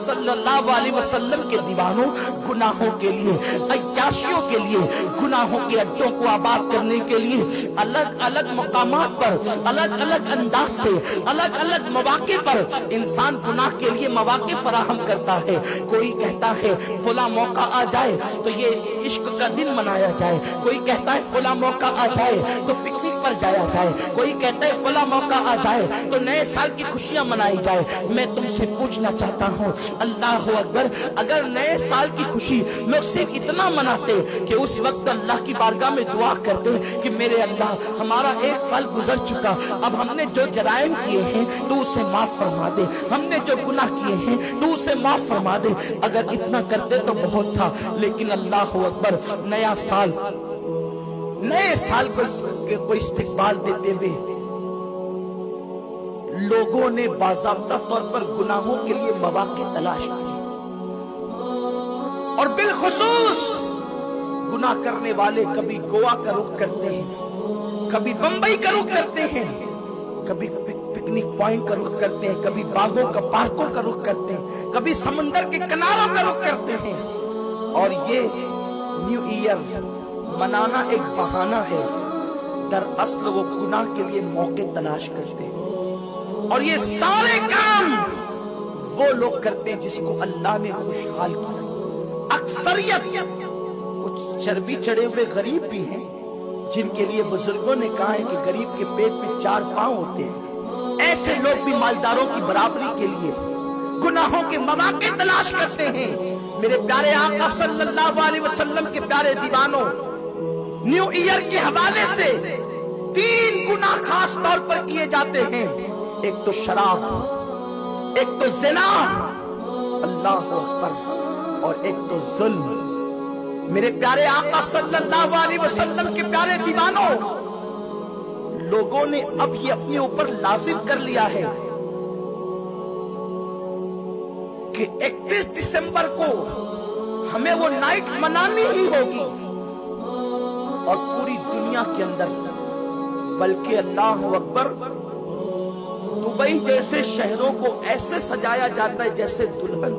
सल्लल्लाहु अलैहि वसल्लम के दीवानों, गुनाहों के लिए, अय्याशियों के लिए, गुनाहों के अड्डों को आबाद करने के लिए अलग अलग मकामात पर, अलग अलग अंदाज से, अलग अलग मौके पर इंसान गुनाह के लिए मौके फराहम करता है। कोई कहता है फला मौका आ जाए तो ये इश्क का दिन मनाया जाए, कोई कहता है फला मौका आ जाए तो पिकनिक पर जाया जाए, कोई कहता है फला मौका आ जाए तो नए साल की खुशियां मनाई जाए। मैं तुमसे पूछना चाहता हूँ, अल्लाह अकबर, अगर नए साल की खुशी लोग सिर्फ इतना मनाते कि उस वक्त अल्लाह की बारगाह में दुआ करते कि मेरे अल्लाह हमारा एक साल गुजर चुका, अब हमने जो जराइम किए हैं तो उसे माफ फरमा दे, हमने जो गुनाह किए हैं तो उसे माफ फरमा दे, अगर इतना करते तो बहुत था। लेकिन अल्लाह अकबर, नया साल, नए साल को इस्तिकबाल देते हुए लोगों ने बाज़ाब्ता तौर पर गुनाहों के लिए मौके तलाश किए, और बिलखुसूस गुनाह करने वाले कभी गोवा का रुख करते हैं, कभी बंबई का रुख करते हैं, कभी पिकनिक पॉइंट का रुख करते हैं, कभी बागों का, पार्कों का रुख करते हैं, कभी समंदर के किनारों का रुख करते हैं। और ये न्यू ईयर मनाना एक बहाना है, दरअसल वो गुनाह के लिए मौके तलाश करते हैं। और ये सारे काम वो लोग करते हैं जिसको अल्लाह ने खुशहाल किया। अक्सरियत कुछ चर्बी चढ़े हुए गरीब भी हैं जिनके लिए बुजुर्गों ने कहा है कि गरीब के पेट में 4 पांव होते हैं। ऐसे लोग भी मालदारों की बराबरी के लिए गुनाहों के मौके तलाश करते हैं। मेरे प्यारे आका सल्लल्लाहु अलैहि वसल्लम के प्यारे दीवानों, न्यू ईयर के हवाले से 3 गुनाह खास तौर पर किए जाते हैं। एक तो शराब, एक तो ज़िना, अल्लाहु अकबर, और एक तो जुल्म। मेरे प्यारे आका सल्लल्लाहु अलैहि वसल्लम के प्यारे दीवानों, लोगों ने अब ये अपने ऊपर लाजिम कर लिया है कि 31 दिसंबर को हमें वो नाइट मनानी ही होगी, और पूरी दुनिया के अंदर, बल्कि अल्लाहु अकबर, दुबई जैसे शहरों को ऐसे सजाया जाता है जैसे दुल्हन।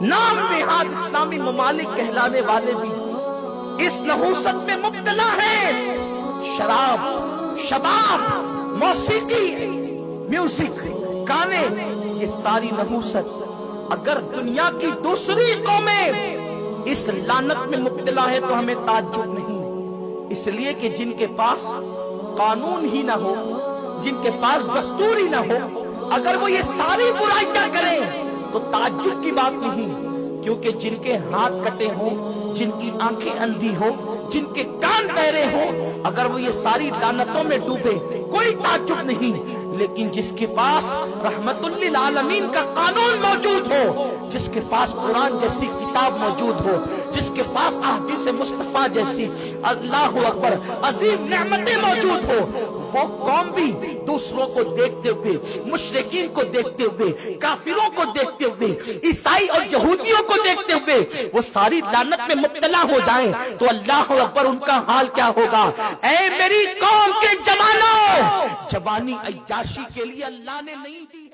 नाम नेहाद इस्लामी ममालिक कहलाने वाले भी इस नहूसत में मुब्तला है। शराब, शबाब, मौसीकी, म्यूजिक, गाने, ये सारी नहूसत अगर दुनिया की दूसरी कौमें इस लानत में मुब्तला है तो हमें ताज्जुब नहीं, इसलिए कि जिनके पास कानून ही ना हो, जिनके पास दस्तूर ही ना हो, अगर वो ये सारी बुराइयां करें तो ताज्जुब की बात नहीं, क्योंकि जिनके हाथ कटे हों, जिनकी आंखें अंधी हो, जिनके कान बहरे हो, अगर वो ये सारी लानतों में डूबे कोई ताज्जुब नहीं। लेकिन जिसके पास रहमतुल लिल आलमीन का कानून मौजूद हो, जिसके पास कुरान जैसी किताब मौजूद हो, जिसके पास अहदीस मुस्तफा जैसी, अल्लाहु अकबर, अजीम नेमतें मौजूद हो, वो कौम भी दूसरों को देखते हुए, मुशरिकीन को देखते हुए, काफिरों को देखते हुए, ईसाई और यहूदियों को देखते हुए वो सारी लानत में मुब्तला हो जाएं, तो अल्लाह अकबर उनका हाल क्या होगा। ऐ मेरी कौम के जवानों, जवानी अय्याशी के लिए अल्लाह ने नहीं दी।